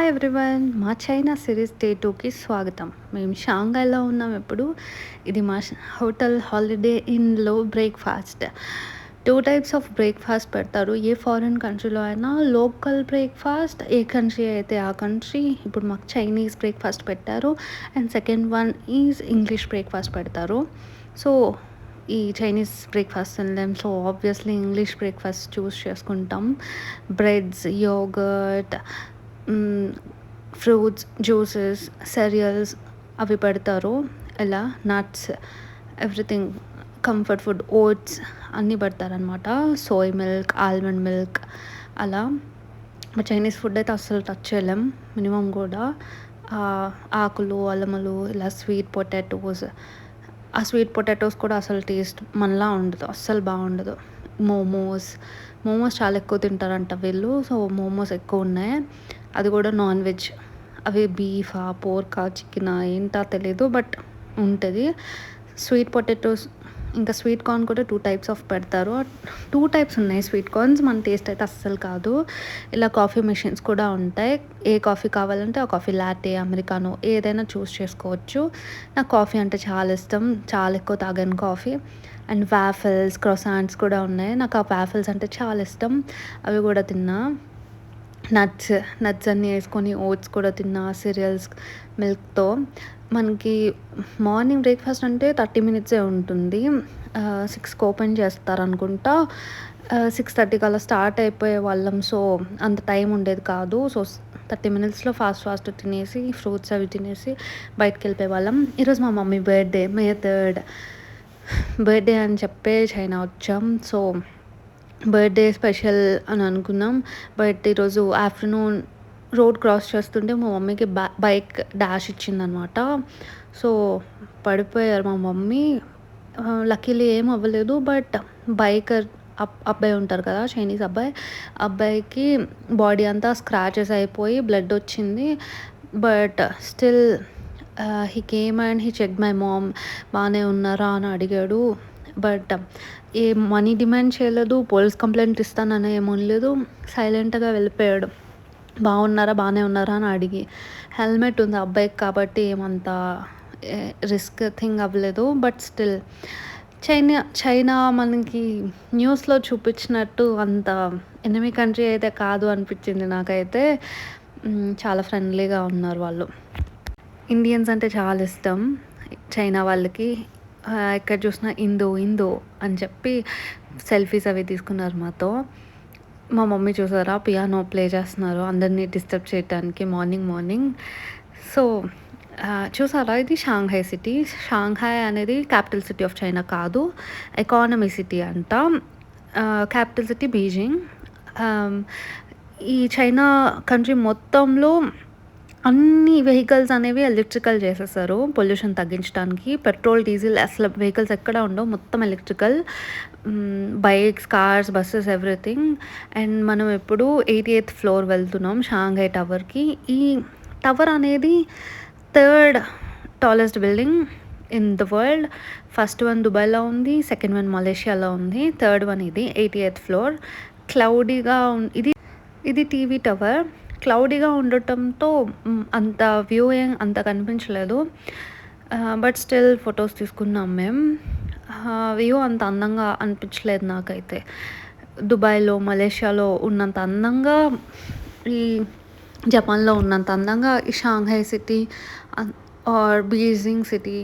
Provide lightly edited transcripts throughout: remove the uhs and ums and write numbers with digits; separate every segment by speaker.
Speaker 1: Everyone, మా China series day 2కి స్వాగతం. మేము షాంఘైలో ఉన్నాం ఇప్పుడు. ఇది మా హోటల్ హాలిడే ఇన్‌లో బ్రేక్‌ఫాస్ట్. 2 టైప్స్ ఆఫ్ బ్రేక్‌ఫాస్ట్ పెడతారు. ఏ ఫారిన్ కంట్రీలో అయినా లోకల్ బ్రేక్‌ఫాస్ట్, ఏ కంట్రీ అయితే ఆ కంట్రీ. ఇప్పుడు మాకు చైనీస్ బ్రేక్‌ఫాస్ట్ పెట్టారు. And second one is English breakfast పెడతారు. సో, ఈ చైనీస్ బ్రేక్‌ఫాస్ట్ తినలేం. So, obviously English breakfast choose చేసుకుంటాం. Breads, yogurt, fruits, juices, cereals అవి పెడతారు. ఇలా nuts, everything, comfort food, oats అన్నీ పెడతారనమాట. సోయ్ మిల్క్, ఆల్మండ్ మిల్క్ అలా. చైనీస్ ఫుడ్ అయితే అస్సలు టచ్ చేయలేం. మినిమం కూడా ఆకులు, అల్లములు, ఇలా స్వీట్ పొటాటోస్. ఆ స్వీట్ పొటాటోస్ కూడా అసలు టేస్ట్ మనలా ఉండదు. అస్సలు బాగుండదు. మోమోస్ చాలా ఎక్కువ తింటారంట వీళ్ళు. సో, మోమోస్ ఎక్కువ ఉన్నాయి. అది కూడా నాన్ వెజ్. అవి బీఫా, పోర్కా, చికెనా ఏంటో తెలీదు, బట్ ఉంటుంది. స్వీట్ పొటాటోస్, ఇంకా స్వీట్ కార్న్ కూడా 2 టైప్స్ ఆఫ్ పెడతారు. 2 టైప్స్ ఉన్నాయి స్వీట్ కార్న్స్. మన టేస్ట్ అయితే అస్సలు కాదు. ఇలా కాఫీ మెషిన్స్ కూడా ఉంటాయి. ఏ కాఫీ కావాలంటే ఆ కాఫీ, లాటే, అమెరికానో ఏదైనా చూస్ చేసుకోవచ్చు. నాకు కాఫీ అంటే చాలా ఇష్టం. చాలా ఎక్కువ తాగాను కాఫీ. అండ్ వాఫెల్స్, క్రొసాంట్స్ కూడా ఉన్నాయి. నాకు ఆ వాఫెల్స్ అంటే చాలా ఇష్టం. అవి కూడా తిన్నా. నట్స్ అన్నీ వేసుకొని ఓట్స్ కూడా తిన్నా, సిరియల్స్, మిల్క్‌తో. మనకి మార్నింగ్ బ్రేక్‌ఫాస్ట్ అంటే 30 మినిట్సే ఉంటుంది. 6కి ఓపెన్ చేస్తారనుకుంటా. 6:30 కల్లా స్టార్ట్ అయిపోయేవాళ్ళం. సో, అంత టైం ఉండేది కాదు. సో, 30 మినిట్స్‌లో ఫాస్ట్ తినేసి, ఫ్రూట్స్ అవి తినేసి బయటికెళ్ళిపోయేవాళ్ళం. ఈరోజు మా మమ్మీ బర్త్‌డే, మే 3 బర్త్‌డే అని చెప్పే చైనా వచ్చాం. సో, బర్త్‌డే స్పెషల్ అని అనుకున్నాం. బట్ ఈరోజు ఆఫ్టర్‌నూన్ రోడ్ క్రాస్ చేస్తుంటే మా మమ్మీకి బైక్ డాష్ ఇచ్చిందనమాట. సో, పడిపోయారు మా మమ్మీ. లక్కీలీ ఏం అవ్వలేదు. బట్ బైకర్ అబ్బాయి ఉంటారు కదా, చైనీస్ అబ్బాయి. అబ్బాయికి బాడీ అంతా స్క్రాచెస్ అయిపోయి బ్లడ్ వచ్చింది. But still he came and he checked my mom. బాగానే ఉన్నారా అని అడిగాడు. బట్ ఏ మనీ డిమాండ్ చేయలేదు. పోలీస్ కంప్లైంట్ ఇస్తానని ఏమనలేదు. సైలెంట్‌గా వెళ్ళిపోయాడు. బాగానే ఉన్నారా అని అడిగి. హెల్మెట్ ఉంది అబ్బాయికి కాబట్టి ఏమంత రిస్క్ థింగ్ అవ్వలేదు. బట్ స్టిల్ చైనా మనకి న్యూస్‌లో చూపించినట్టు అంత ఎనిమీ కంట్రీ అయితే కాదు అనిపించింది నాకైతే. చాలా ఫ్రెండ్లీగా ఉన్నారు వాళ్ళు. ఇండియన్స్ అంటే చాలా ఇష్టం చైనా వాళ్ళకి. ఎక్కడ చూసినా ఇందో అని చెప్పి సెల్ఫీస్ అవి తీసుకున్నారు మాతో. మా మమ్మీ చూసారా పియానో ప్లే చేస్తున్నారు అందరినీ డిస్టర్బ్ చేయడానికి మార్నింగ్. సో, చూసారా ఇది షాంఘై సిటీ. షాంఘై అనేది క్యాపిటల్ సిటీ ఆఫ్ చైనా కాదు, ఎకానమీ సిటీ అంట. Capital city Beijing. ఈ చైనా కంట్రీ మొత్తంలో అన్ని వెహికల్స్ అనేవి ఎలక్ట్రికల్ చేసేసారు పొల్యూషన్ తగ్గించడానికి. పెట్రోల్, డీజిల్ అసలు వెహికల్స్ ఎక్కడ ఉండవు. మొత్తం electrical. Bikes, cars, buses, everything. And మనం ఇప్పుడు 88th ఫ్లోర్ వెళ్తున్నాం షాంఘై టవర్కి. ఈ టవర్ అనేది 3rd tallest building in the world. First one దుబాయ్లో ఉంది, సెకండ్ వన్ మలేషియాలో ఉంది, థర్డ్ వన్ ఇది 88th ఫ్లోర్. క్లౌడీగా ఇది టీవీ టవర్. క్లౌడీగా ఉండటంతో అంత వ్యూ ఏం అంత కనిపించలేదు. బట్ స్టిల్ ఫొటోస్ తీసుకున్నాం మేము. వ్యూ అంత అందంగా అనిపించలేదు నాకైతే. దుబాయ్లో, మలేషియాలో ఉన్నంత అందంగా, ఈ జపాన్లో ఉన్నంత అందంగా ఈ Shanghai city or Beijing city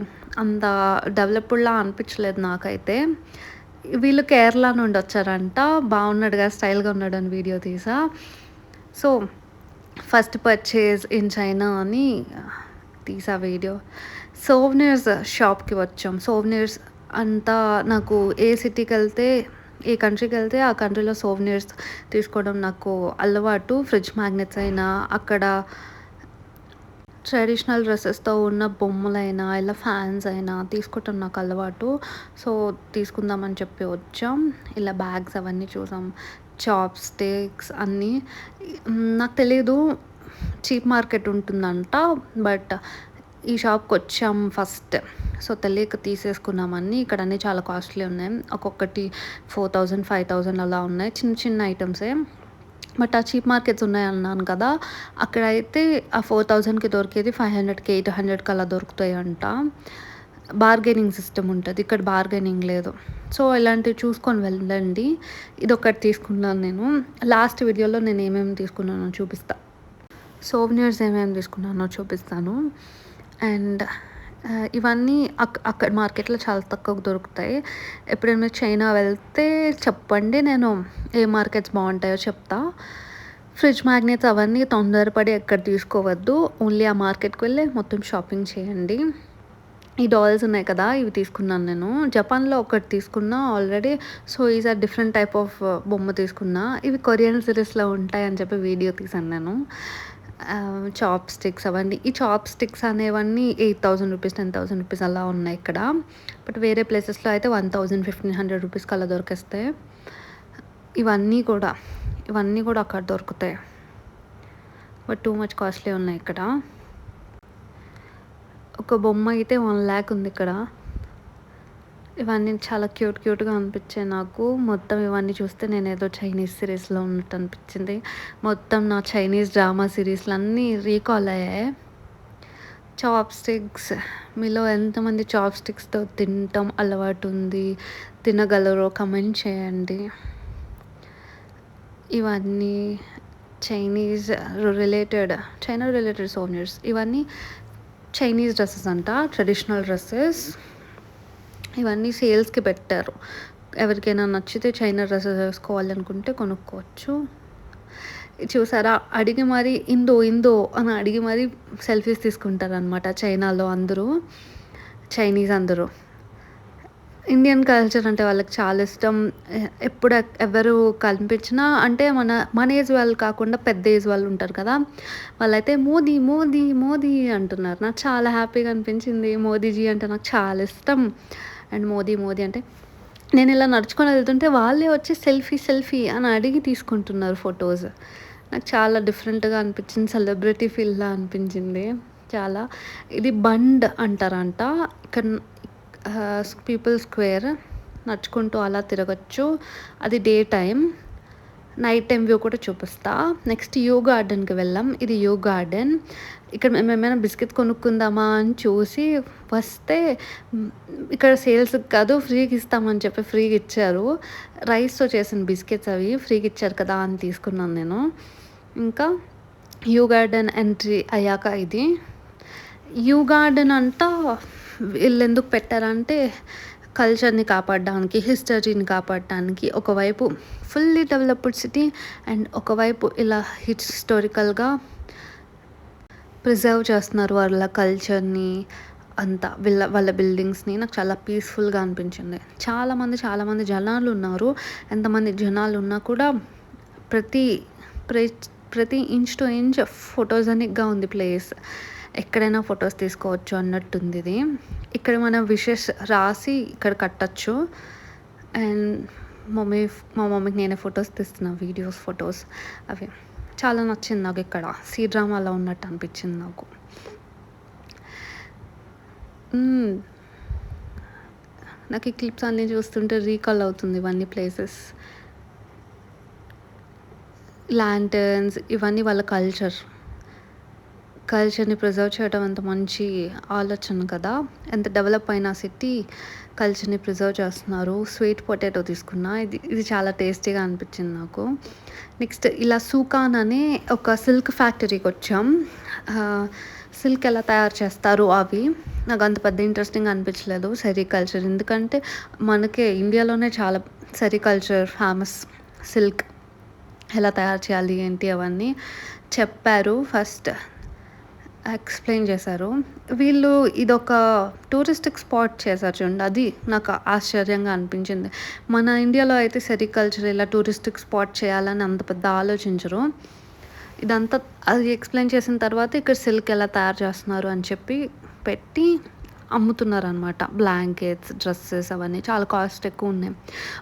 Speaker 1: అంత డెవలప్డ్లా అనిపించలేదు నాకైతే. వీళ్ళు కేరళ నుండి వచ్చారంట. బాగున్నాడుగా, స్టైల్గా ఉన్నాడని వీడియో తీసా. So, first purchase in China అని తీసా వీడియో. సోవెనిర్స్ షాప్కి వచ్చాం. సోవెనిర్స్ అంతా నాకు ఏ కంట్రీకి వెళ్తే ఆ కంట్రీలో సోవెనిర్స్ తీసుకోవడం నాకు అలవాటు. ఫ్రిడ్జ్ మ్యాగ్నెట్స్ అయినా, అక్కడ ట్రెడిషనల్ డ్రెస్సెస్తో ఉన్న బొమ్మలైనా, ఇలా ఫ్యాన్స్ అయినా తీసుకోవటం నాకు అలవాటు. సో, తీసుకుందామని చెప్పి వచ్చాం. ఇలా బ్యాగ్స్ అవన్నీ చూసాం. చాప్ స్టిక్స్ అన్నీ. నాకు తెలీదు చీప్ మార్కెట్ ఉంటుందంట. బట్ ఈ షాప్కి వచ్చాం ఫస్ట్. సో, తెలియక తీసేసుకున్నామన్నీ. ఇక్కడ అన్నీ చాలా కాస్ట్లీ ఉన్నాయి. ఒక్కొక్కటి 4000, 5000 అలా ఉన్నాయి. చిన్న ఐటమ్సే. బట్ ఆ చీప్ మార్కెట్స్ ఉన్నాయన్నాను కదా! అక్కడైతే ఆ 4000కి దొరికేది 500కి, 800కి అలా దొరుకుతాయంట. బార్గెనింగ్ సిస్టమ్ ఉంటది. ఇక్కడ బార్గెనింగ్ లేదు. సో, ఇలాంటివి చూసుకొని వెళ్ళండి. ఇదొకటి తీసుకున్నాను నేను. లాస్ట్ వీడియోలో నేను ఏమేమి తీసుకున్నానో చూపిస్తా. సోవెనిర్స్ ఏమేమి తీసుకున్నానో చూపిస్తాను. అండ్ ఇవన్నీ అక్కడ మార్కెట్‌లో చాలా తక్కువకు దొరుకుతాయి. ఎప్పుడైనా మీరు చైనా వెళ్తే చెప్పండి. నేను ఏ మార్కెట్స్ బావుంటాయో చెప్తా. ఫ్రిడ్జ్ మ్యాగ్నెట్స్ అవన్నీ తొందరపడి ఎక్కడ తీసుకోవద్దు. ఓన్లీ ఆ మార్కెట్‌కి వెళ్ళి మొత్తం షాపింగ్ చేయండి. ఈ డాల్స్ ఉన్నాయి కదా! ఇవి తీసుకున్నాను నేను. జపాన్‌లో ఒకటి తీసుకున్నా ఆల్రెడీ. సో, ఈసారి డిఫరెంట్ టైప్ ఆఫ్ బొమ్మ తీసుకున్నా. ఇవి కొరియన్ సిరీస్‌లో ఉంటాయని చెప్పి వీడియో తీశాను నేను. చాప్ స్టిక్స్ అవన్నీ. ఈ చాప్ స్టిక్స్ అనేవన్నీ 8000 రూపీస్, 10,000 రూపీస్ అలా ఉన్నాయి ఇక్కడ. బట్ వేరే ప్లేసెస్‌లో అయితే 1000, 1500 రూపీస్‌కి అలా దొరికేస్తాయి. ఇవన్నీ కూడా, ఇవన్నీ కూడా అక్కడ దొరుకుతాయి. బట్ టూ మచ్ కాస్ట్‌లీ ఉన్నాయి ఇక్కడ. ఒక బొమ్మ అయితే 1,00,000 ఉంది ఇక్కడ. ఇవన్నీ చాలా క్యూట్‌గా అనిపించాయి నాకు. మొత్తం ఇవన్నీ చూస్తే నేనేదో చైనీస్ సిరీస్‌లో ఉన్నట్టు అనిపించింది. మొత్తం నా చైనీస్ డ్రామా సిరీస్‌లన్నీ రీకాల్ అయ్యాయి. చాప్ స్టిక్స్, మీలో ఎంతమంది చాప్ స్టిక్స్‌తో తినటం అలవాటు ఉంది, తినగలరో కమెంట్ చేయండి. ఇవన్నీ చైనా రిలేటెడ్ సోవెనిర్స్. ఇవన్నీ చైనీస్ డ్రెస్సెస్ అంట, ట్రెడిషనల్ డ్రెస్సెస్. ఇవన్నీ సేల్స్‌కి పెట్టారు. ఎవరికైనా నచ్చితే చైనా డ్రెస్సెస్ వేసుకోవాలనుకుంటే కొనుక్కోవచ్చు. చూసారా, అడిగి మరి ఇందో అని అడిగి మరి సెల్ఫీస్ తీసుకుంటారనమాట చైనాలో అందరూ, చైనీస్ అందరూ. ఇండియన్ కల్చర్ అంటే వాళ్ళకి చాలా ఇష్టం. ఎప్పుడు ఎవరు కనిపించినా అంటే మన ఏజ్ వాళ్ళు కాకుండా పెద్ద ఏజ్ వాళ్ళు ఉంటారు కదా! వాళ్ళైతే మోదీ అంటున్నారు. నాకు చాలా హ్యాపీగా అనిపించింది. మోదీజీ అంటే నాకు చాలా ఇష్టం. అండ్ మోదీ అంటే నేను ఇలా నడుచుకొని వెళ్తుంటే వాళ్ళే వచ్చి సెల్ఫీ అని అడిగి తీసుకుంటున్నారు ఫొటోస్. నాకు చాలా డిఫరెంట్‌గా అనిపించింది. సెలబ్రిటీ ఫీల్‌లా అనిపించింది చాలా. ఇది బండ్ అంటారంట. ఇక్కడ పీపుల్ స్క్వేర్ నడుచుకుంటూ అలా తిరగొచ్చు. అది day time. Night time view కూడా చూపిస్తా. నెక్స్ట్ యూ గార్డెన్‌కి వెళ్ళాం. ఇది యూ గార్డెన్. ఇక్కడ మేమేమైనా బిస్కెట్ కొనుక్కుందామా అని చూసి వస్తే ఇక్కడ సేల్స్‌కి కాదు ఫ్రీగా ఇస్తామని చెప్పి ఫ్రీగా ఇచ్చారు. రైస్‌తో చేసిన బిస్కెట్స్ అవి ఫ్రీగా ఇచ్చారు కదా అని తీసుకున్నాను నేను. ఇంకా యూ గార్డెన్ ఎంట్రీ అయ్యాక ఇది. యూ గార్డెన్ అంతా వీళ్ళెందుకు పెట్టారంటే కల్చర్‌ని కాపాడడానికి, హిస్టరీని కాపాడటానికి. ఒకవైపు ఫుల్లీ డెవలప్డ్ సిటీ అండ్ ఒకవైపు ఇలా హిస్టారికల్‌గా ప్రిజర్వ్ చేస్తున్నారు వాళ్ళ కల్చర్‌ని అంతా. వాళ్ళ బిల్డింగ్స్‌ని. నాకు చాలా పీస్‌ఫుల్‌గా అనిపించింది. చాలామంది జనాలున్నారు. ఎంతమంది జనాలున్నా కూడా ప్రతి ప్రతి ఇంచ్ టు ఇంచ్ ఫోటోజెనిక్‌గా ఉంది ప్లేస్. ఎక్కడైనా ఫొటోస్ తీసుకోవచ్చు అన్నట్టుంది ఇది. ఇక్కడ మన విషెస్ రాసి ఇక్కడ కట్టచ్చు. అండ్ మా మమ్మీకి నేనే ఫొటోస్ తీస్తున్నా, ఫొటోస్ అవి. చాలా నచ్చింది నాకు ఇక్కడ. సీ డ్రామాలో ఉన్నట్టు అనిపించింది నాకు. నాకు ఈ క్లిప్స్ అన్నీ చూస్తుంటే రీకాల్ అవుతుంది ఇవన్నీ ప్లేసెస్. ల్యాంటర్న్స్ ఇవన్నీ వాళ్ళ కల్చర్ని ప్రిజర్వ్ చేయడం ఎంత మంచి ఆలోచన కదా! ఎంత డెవలప్ అయిన సిటీ కల్చర్ని ప్రిజర్వ్ చేస్తున్నారు. స్వీట్ పొటాటో తీసుకున్నా. ఇది చాలా టేస్టీగా అనిపించింది నాకు. నెక్స్ట్ ఇలా సూకాన్ అనే ఒక సిల్క్ ఫ్యాక్టరీకి వచ్చాం. సిల్క్ ఎలా తయారు చేస్తారు అవి నాకు అంత పెద్ద ఇంట్రెస్టింగ్ అనిపించలేదు. సెరికల్చర్ ఎందుకంటే మనకే ఇండియాలోనే చాలా సెరికల్చర్ ఫేమస్. సిల్క్ ఎలా తయారు చేయాలి ఏంటి అవన్నీ చెప్పారు. ఫస్ట్ ఎక్స్ప్లెయిన్ చేశారు. వీళ్ళు ఇదొక టూరిస్టిక్ స్పాట్ చేశారు చూడండి. అది నాకు ఆశ్చర్యంగా అనిపించింది. మన ఇండియాలో అయితే సెరికల్చర్ ఇలా టూరిస్టిక్ స్పాట్ చేయాలని అంత పెద్ద ఆలోచించరు. ఇదంతా అది ఎక్స్ప్లెయిన్ చేసిన తర్వాత ఇక్కడ సిల్క్ ఎలా తయారు చేస్తున్నారు అని చెప్పి పెట్టి అమ్ముతున్నారనమాట. బ్లాంకెట్స్, డ్రెస్సెస్ అవన్నీ చాలా కాస్ట్ ఎక్కువ ఉన్నాయి.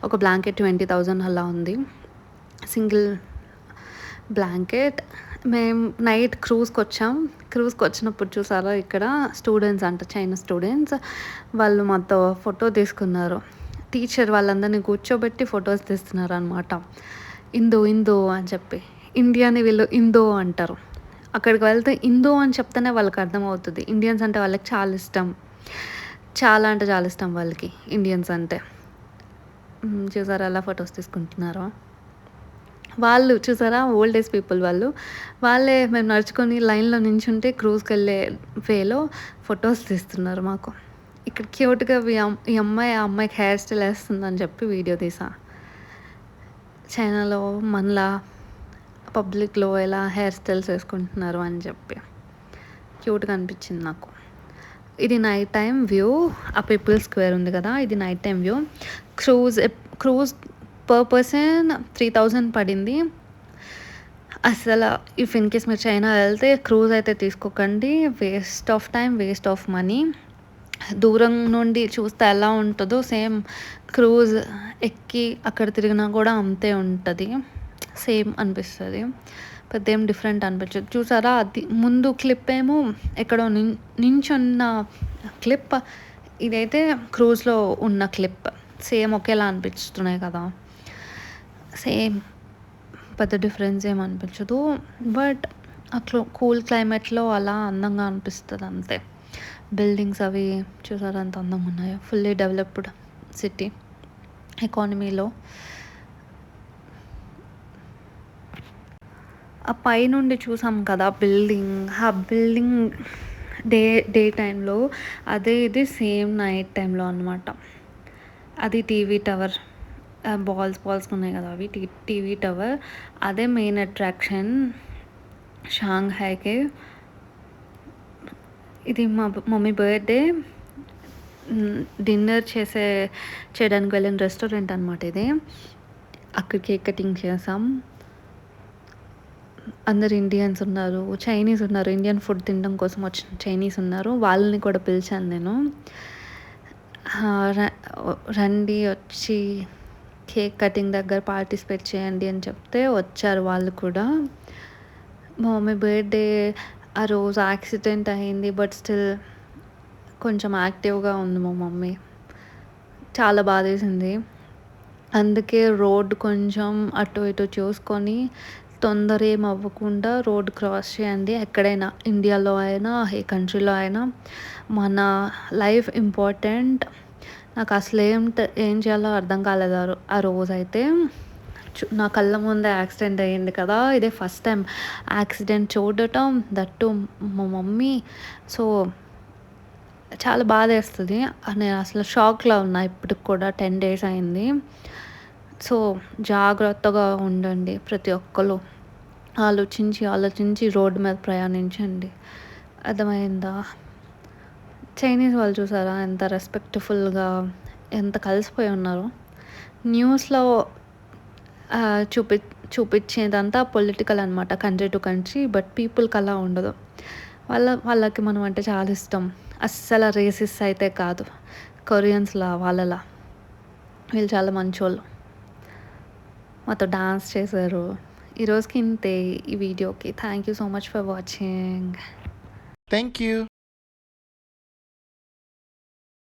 Speaker 1: ఒక బ్లాంకెట్ 20,000 అలా ఉంది. Single blanket. మేము నైట్ క్రూజ్కి వచ్చినప్పుడు చూసారా ఇక్కడ స్టూడెంట్స్ అంట, చైనా స్టూడెంట్స్. వాళ్ళు మాతో ఫోటో తీసుకున్నారు. టీచర్ వాళ్ళందరినీ కూర్చోబెట్టి ఫొటోస్ తీస్తున్నారు అనమాట. ఇందు అని చెప్పి. ఇండియాని వీళ్ళు ఇందో అంటారు. అక్కడికి వెళ్తే ఇందో అని చెప్తేనే వాళ్ళకి అర్థమవుతది. ఇండియన్స్ అంటే వాళ్ళకి చాలా ఇష్టం. చాలా అంటే చాలా ఇష్టం వాళ్ళకి ఇండియన్స్ అంటే. చూసారా ఎలా ఫోటోస్ తీసుకుంటున్నారో? వాళ్ళు చూసారా ఓల్డ్ ఏజ్ పీపుల్ వాళ్ళు. వాళ్ళే మేము నడుచుకొని లైన్‌లో నించుంటే క్రూజ్‌కెళ్ళే వేలో ఫోటోస్ తీస్తున్నారు మాకు. ఇక్కడ క్యూట్‌గా ఈ అమ్మాయి ఆ అమ్మాయికి హెయిర్ స్టైల్ ఏస్తుందని చెప్పి వీడియో తీసా. చైనాలో మనలా పబ్లిక్‌లో ఎలా హెయిర్ స్టైల్స్ ఏసుకుంటున్నారు అని చెప్పి. క్యూట్‌గా అనిపించింది నాకు. ఇది నైట్ టైమ్ వ్యూ. ఆ పీపుల్స్ స్క్వేర్ ఉంది కదా! ఇది night time view. Cruise per person 3000 పడింది. అసల ఇఫ్ ఇన్ కేస్ మీరు చైనా వెళ్తే క్రూజ్ అయితే తీసుకోకండి. Waste of time, waste of money. దూరం నుండి చూస్తే ఎలా ఉంటదో సేమ్ క్రూజ్ ఎక్కి అక్కడ తిరిగినా కూడా అంతే ఉంటది. సేమ్ అనిపిస్తది. పెద్దేం డిఫరెంట్ అనిపించదు. చూసారా అది ముందు క్లిప్ ఏమో ఎక్కడో నించున్న క్లిప్. ఇదైతే క్రూజ్‌లో ఉన్న క్లిప్. సేమ్ ఒకేలా అనిపిస్తున్నాయి కదా! సేమ్ పెద్ద డిఫరెన్స్ ఏమి అనిపించదు. బట్ ఆ కూల్ క్లైమేట్‌లో అలా అందంగా అనిపిస్తది అంతే. బిల్డింగ్స్ అవి చూసారా ఎంత అందంగా ఉన్నాయో. ఫుల్లీ డెవలప్డ్ సిటీ ఎకానమీలో. ఆ పైనుండి చూసాం కదా బిల్డింగ్. ఆ బిల్డింగ్ డే టైంలో, అదే ఇది సేమ్ నైట్ టైంలో అనమాట. అది టీవీ టవర్. బాల్స్ ఉన్నాయి కదా అవి టీవీ టవర్. అదే మెయిన్ అట్రాక్షన్ షాంఘైకి. ఇది మా మమ్మీ బర్త్డే డిన్నర్ చేయడానికి వెళ్ళిన రెస్టారెంట్ అనమాట ఇది. అక్కడ కేక్ కటింగ్ చేసాం. అందరు ఇండియన్స్ ఉన్నారు, చైనీస్ ఉన్నారు. ఇండియన్ ఫుడ్ తినడం కోసం వచ్చిన చైనీస్ ఉన్నారు. వాళ్ళని కూడా పిలిచాను నేను. రండి వచ్చి కేక్ కటింగ్ దగ్గర పార్టిసిపేట్ చేయండి అని చెప్తే వచ్చారు వాళ్ళు కూడా. మా మమ్మీ బర్త్డే ఆ రోజు యాక్సిడెంట్ అయింది. బట్ స్టిల్ కొంచెం యాక్టివ్గా ఉంది మా మమ్మీ. చాలా బాధేసింది. అందుకే రోడ్ కొంచెం అటు ఇటు చూసుకొని తొందర ఏం అవ్వకుండా రోడ్ క్రాస్ చేయండి. ఎక్కడైనా ఇండియాలో అయినా ఏ కంట్రీలో అయినా మన లైఫ్ ఇంపార్టెంట్. నాకు అసలు ఏం చేయాలో అర్థం కాలేదు ఆ రోజైతే. నా కళ్ళ ముందే యాక్సిడెంట్ అయ్యింది కదా! ఇదే ఫస్ట్ టైం యాక్సిడెంట్ చూడటం, దట్ టూ మా మమ్మీ. సో చాలా బాధేస్తది. నేను అసలు షాక్‌లో ఉన్నా ఇప్పటికి కూడా 10 days అయింది. సో జాగ్రత్తగా ఉండండి ప్రతి ఒక్కళ్ళు. ఆలోచించి రోడ్డు మీద ప్రయాణించండి. అర్థమైందా? చైనీస్ వాళ్ళు చూసారా ఎంత రెస్పెక్ట్‌ఫుల్‌గా ఎంత కలిసిపోయి ఉన్నారో. న్యూస్‌లో చూపించేదంతా పొలిటికల్ అనమాట, కంట్రీ టు కంట్రీ. బట్ పీపుల్‌కి అలా ఉండదు. వాళ్ళకి మనం అంటే చాలా ఇష్టం. అస్సలు రేసిస్ట్ అయితే కాదు. కొరియన్స్‌లా వాళ్ళలా. వీళ్ళు చాలా మంచోళ్ళు. మాతో డాన్స్ చేశారు. ఈరోజుకి ఇంతే ఈ వీడియోకి. Thank you so much for watching.
Speaker 2: Thank you.